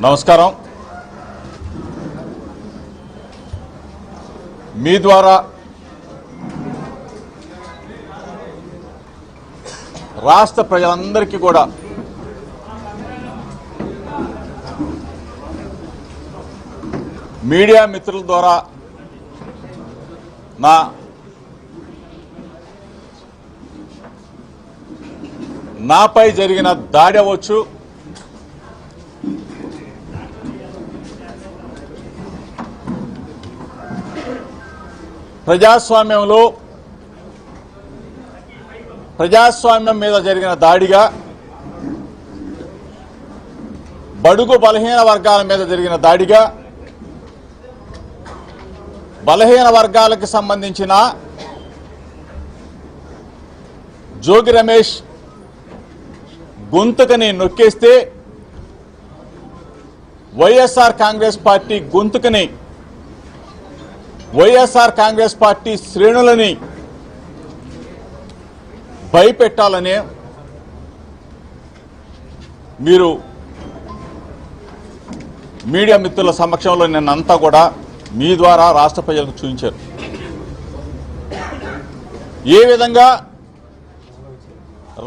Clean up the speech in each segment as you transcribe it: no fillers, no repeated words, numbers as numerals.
నమస్కారం. మీ ద్వారా రాష్ట్ర ప్రజలందరికీ కూడా మీడియా మిత్రుల ద్వారా నాపై జరిగిన దాడి అవ్వచ్చు, ప్రజాస్వామ్యం మీద జరిగిన దాడిగా, బడుగు బలహీన వర్గాల మీద జరిగిన దాడిగా, బలహీన వర్గాలకు సంబంధించిన జోగి రమేష్ గొంతుకని నొక్కేస్తే వైఎస్ఆర్ కాంగ్రెస్ పార్టీ గొంతుకని, వైఎస్ఆర్ కాంగ్రెస్ పార్టీ శ్రేణులని భయపెట్టాలని మీరు మీడియా మిత్రుల సమక్షంలో నిన్నంతా కూడా మీ ద్వారా రాష్ట్ర ప్రజలకు చూపించారు. ఏ విధంగా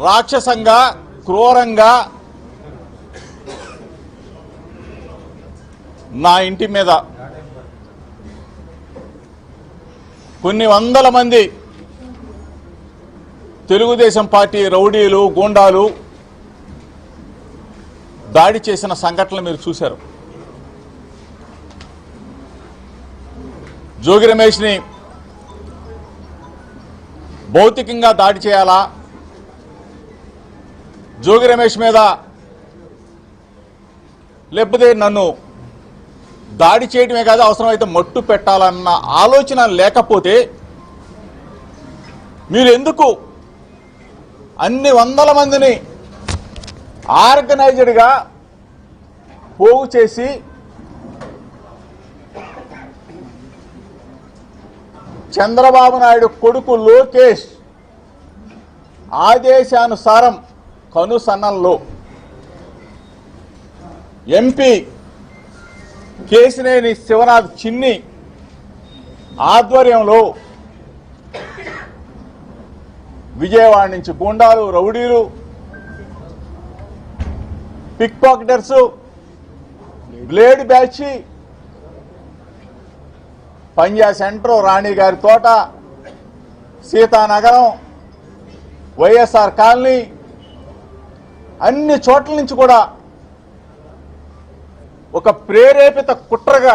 రాక్షసంగా, క్రూరంగా నా ఇంటి మీద కొన్ని వందల మంది తెలుగుదేశం పార్టీ రౌడీలు, గూండాలు దాడి చేసిన సంఘటనలు మీరు చూశారు. జోగి రమేష్ని భౌతికంగా దాడి చేయాలా, జోగి రమేష్ మీద లేకపోతే నన్ను దాడి చేయడమే కాదు అవసరమైతే మట్టు పెట్టాలన్న ఆలోచన లేకపోతే మీరు ఎందుకు అన్ని వందల మందిని ఆర్గనైజ్డ్గా పోగు చేసి చంద్రబాబు నాయుడు కొడుకు లోకేష్ ఆదేశానుసారం కనుసన్నల్లో ఎంపీ కేశినేని శివనాథ్ చిన్ని ఆధ్వర్యంలో విజయవాడ నుంచి గూండాలు, రౌడీలు, పిక్ పాకెటర్స్, బ్లేడ్ బ్యాచ్, పంజా సెంటర్, రాణి గారి తోట, సీతానగరం, వైఎస్ఆర్ కాలనీ, అన్ని చోట్ల నుంచి కూడా ఒక ప్రేరేపిత కుట్రగా